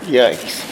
Yikes.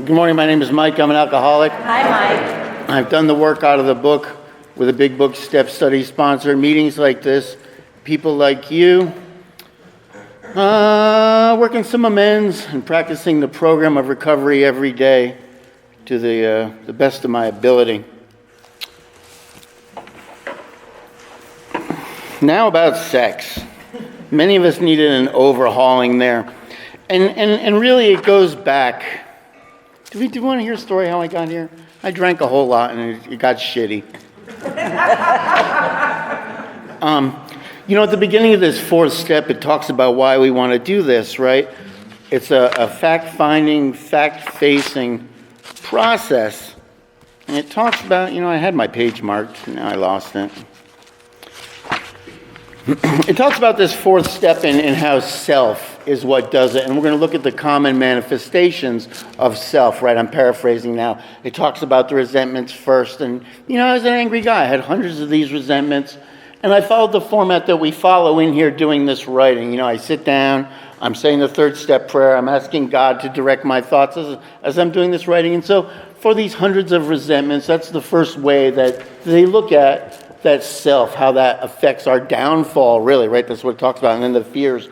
Good morning, my name is Mike. I'm an alcoholic. Hi, Mike. I've done the work out of the book with a Big Book Step Study sponsor. Meetings like this, people like you, working some amends and practicing the program of recovery every day to the best of my ability. Now about sex. Many of us needed an overhauling there. And really it goes back. Do you want to hear a story how I got here? I drank a whole lot and it got shitty. At the beginning of this fourth step, it talks about why we want to do this, right? It's a fact-finding, fact-facing process. And it talks about, I had my page marked, now I lost it. It talks about this fourth step and how self is what does it. And we're going to look at the common manifestations of self, right? I'm paraphrasing now. It talks about the resentments first. And, I was an angry guy. I had hundreds of these resentments. And I followed the format that we follow in here doing this writing. I sit down, I'm saying the third step prayer, I'm asking God to direct my thoughts as I'm doing this writing. And so for these hundreds of resentments, that's the first way that they look at that self, how that affects our downfall, really, right? That's what it talks about. And then the fears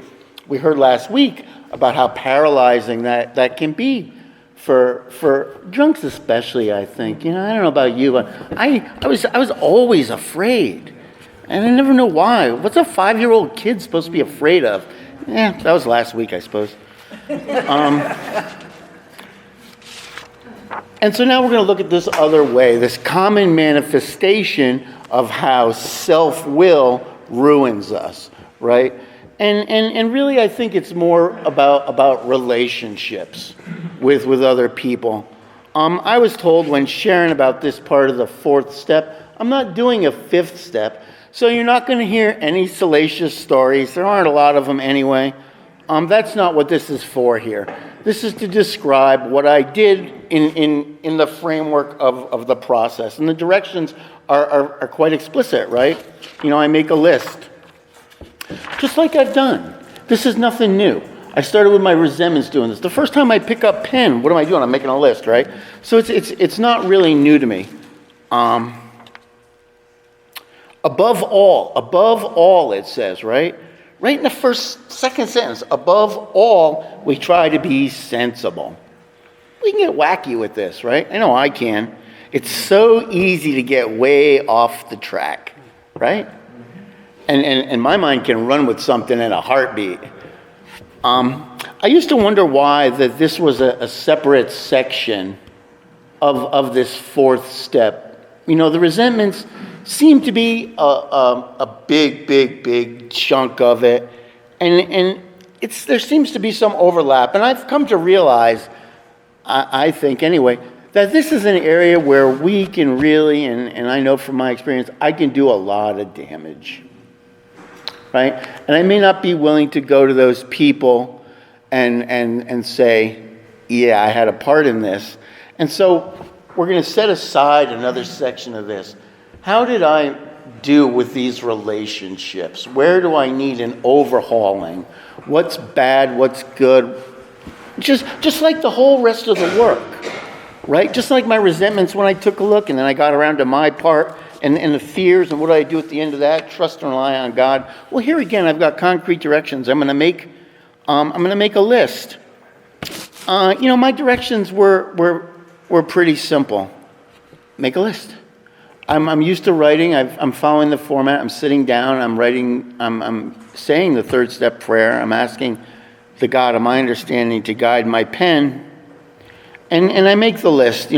we heard last week about how paralyzing that can be for drunks especially, I think. I don't know about you, but I was always afraid. And I never know why. What's a 5-year-old kid supposed to be afraid of? That was last week, I suppose. And so now we're going to look at this other way, this common manifestation of how self-will ruins us, right? And really, I think it's more about relationships with other people. I was told when sharing about this part of the fourth step, I'm not doing a fifth step, so you're not going to hear any salacious stories. There aren't a lot of them anyway. That's not what this is for here. This is to describe what I did in the framework of the process. And the directions are quite explicit, right? I make a list. Just like I've done. This is nothing new. I started with my resentments doing this. The first time I pick up pen, what am I doing? I'm making a list, right? So it's not really new to me. Above all, it says, right? Right in the second sentence, above all, we try to be sensible. We can get wacky with this, right? I know I can. It's so easy to get way off the track, right? And my mind can run with something in a heartbeat. I used to wonder why that this was a separate section of this fourth step. The resentments seem to be a big chunk of it, and there seems to be some overlap. And I've come to realize, I think anyway, that this is an area where we can really, and I know from my experience, I can do a lot of damage, right? And I may not be willing to go to those people and say, yeah, I had a part in this. And so we're going to set aside another section of this. How did I do with these relationships? Where do I need an overhauling? What's bad? What's good? Just like the whole rest of the work, right? Just like my resentments when I took a look and then I got around to my part and the fears and what do I do at the end of that? Trust and rely on God. Well, here again, I've got concrete directions. I'm going to make a list. My directions were pretty simple. Make a list. I'm used to writing. I'm following the format. I'm sitting down. I'm writing. I'm saying the third step prayer. I'm asking the God of my understanding to guide my pen, and I make the list.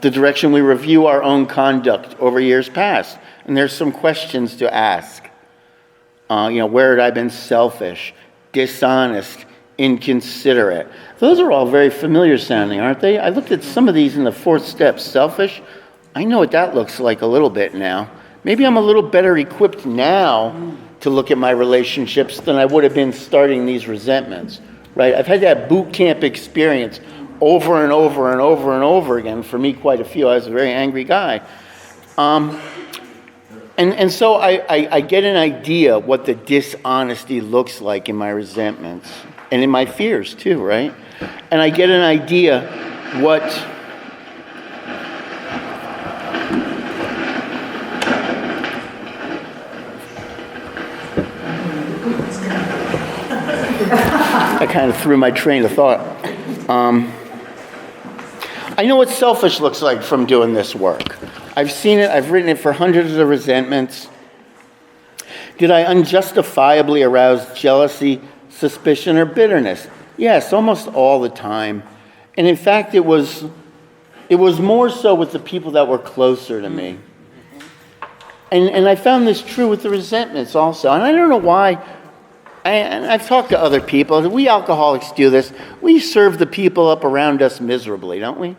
The direction we review our own conduct over years past, and there's some questions to ask. Where had I been selfish, dishonest, inconsiderate? Those are all very familiar sounding, aren't they? I looked at some of these in the fourth step. Selfish, I know what that looks like a little bit now. Maybe I'm a little better equipped now to look at my relationships than I would have been starting these resentments, right? I've had that boot camp experience over and over and over and over again. For me, quite a few. I was a very angry guy. And so I get an idea what the dishonesty looks like in my resentments and in my fears too, right? And I get an idea what I kind of threw my train of thought. I know what selfish looks like from doing this work. I've seen it. I've written it for hundreds of resentments. Did I unjustifiably arouse jealousy, suspicion, or bitterness? Yes, almost all the time. And in fact, it was more so with the people that were closer to me. And I found this true with the resentments also. And I don't know why. And I've talked to other people. We alcoholics do this. We serve the people up around us miserably, don't we?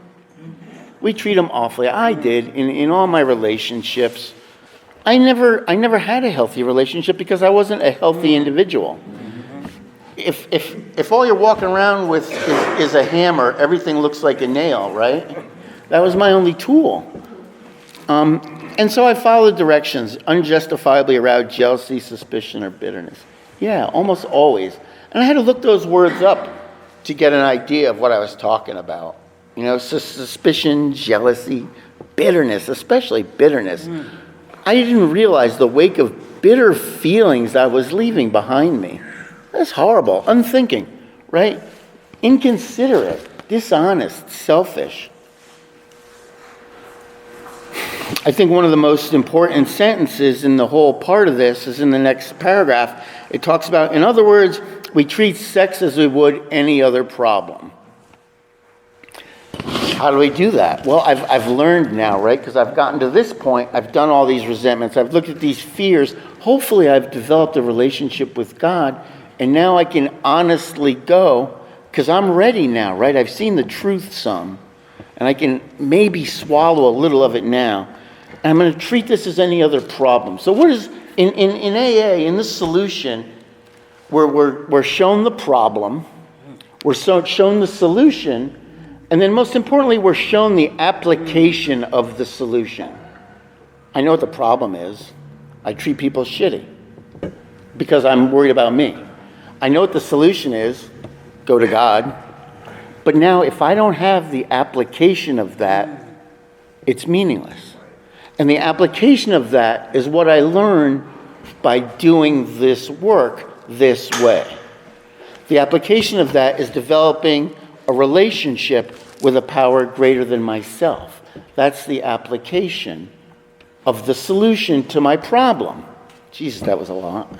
We treat them awfully. I did in all my relationships. I never had a healthy relationship because I wasn't a healthy individual. If all you're walking around with is a hammer, everything looks like a nail, right? That was my only tool. And so I followed directions, unjustifiably aroused jealousy, suspicion, or bitterness. Yeah, almost always. And I had to look those words up to get an idea of what I was talking about. You know, suspicion, jealousy, bitterness, especially bitterness. I didn't realize the wake of bitter feelings I was leaving behind me. That's horrible, unthinking, right? Inconsiderate, dishonest, selfish. I think one of the most important sentences in the whole part of this is in the next paragraph. It talks about, in other words, we treat sex as we would any other problem. How do we do that? Well, I've learned now, right? Because I've gotten to this point. I've done all these resentments. I've looked at these fears. Hopefully, I've developed a relationship with God. And now I can honestly go, because I'm ready now, right? I've seen the truth some. And I can maybe swallow a little of it now. And I'm going to treat this as any other problem. So what is, in AA, in this solution, we're shown the problem. We're shown the solution. And then most importantly, we're shown the application of the solution. I know what the problem is. I treat people shitty because I'm worried about me. I know what the solution is. Go to God. But now if I don't have the application of that, it's meaningless. And the application of that is what I learn by doing this work this way. The application of that is developing a relationship with a power greater than myself. That's the application of the solution to my problem. Jesus, that was a lot.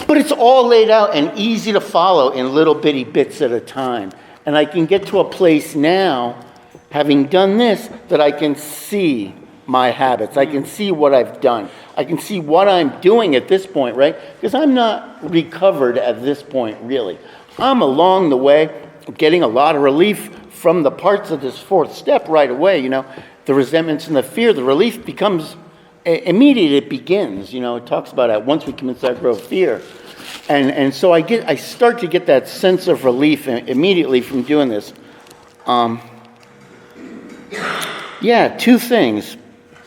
But it's all laid out and easy to follow in little bitty bits at a time. And I can get to a place now, having done this, that I can see my habits. I can see what I've done. I can see what I'm doing at this point, right? Because I'm not recovered at this point, really. I'm along the way getting a lot of relief from the parts of this fourth step right away, you know. The resentments and the fear, the relief becomes immediate. It begins, you know. It talks about that once we commence that grow fear. And so I start to get that sense of relief immediately from doing this. Two things.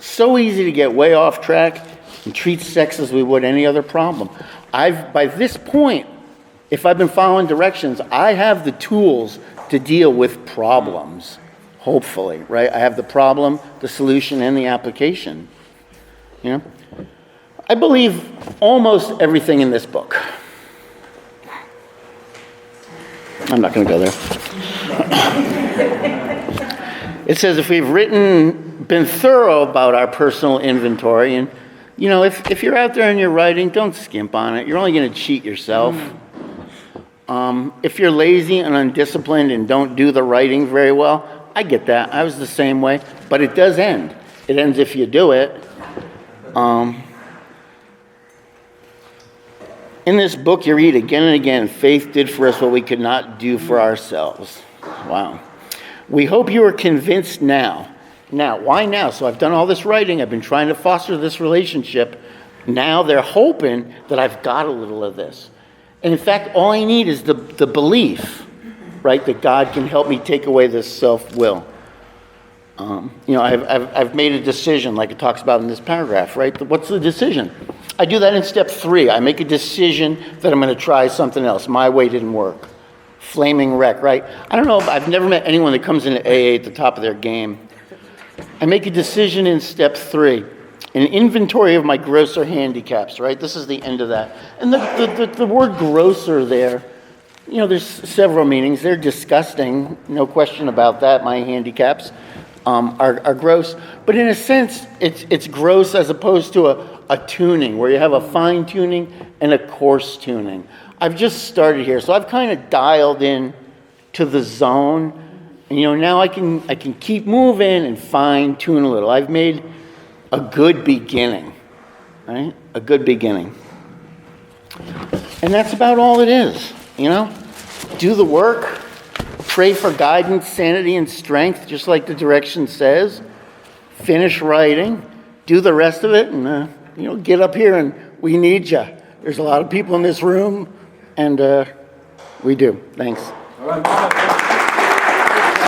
So easy to get way off track and treat sex as we would any other problem. By this point, if I've been following directions, I have the tools to deal with problems, hopefully, right? I have the problem, the solution, and the application. You know? I believe almost everything in this book. I'm not going to go there. It says if we've been thorough about our personal inventory, and, you know, if you're out there and you're writing, don't skimp on it. You're only going to cheat yourself. If you're lazy and undisciplined and don't do the writing very well, I get that. I was the same way. But it does end. It ends if you do it. In this book, you read again and again, faith did for us what we could not do for ourselves. Wow. We hope you are convinced now. Now, why now? So I've done all this writing. I've been trying to foster this relationship. Now they're hoping that I've got a little of this. And in fact, all I need is the belief, right, that God can help me take away this self-will. I've made a decision, like it talks about in this paragraph, right? What's the decision? I do that in step 3. I make a decision that I'm going to try something else. My way didn't work. Flaming wreck, right? I don't know, I've never met anyone that comes into AA at the top of their game. I make a decision in step 3. An inventory of my grosser handicaps, right? This is the end of that. And the word grosser there, there's several meanings. They're disgusting, no question about that. My handicaps are gross. But in a sense, it's gross as opposed to a tuning, where you have a fine tuning and a coarse tuning. I've just started here, so I've kind of dialed in to the zone. And now I can keep moving and fine tune a little. I've made a good beginning, right? A good beginning. And that's about all it is, Do the work, pray for guidance, sanity, and strength, just like the direction says. Finish writing, do the rest of it, and, get up here and we need you. There's a lot of people in this room, and we do. Thanks. All right.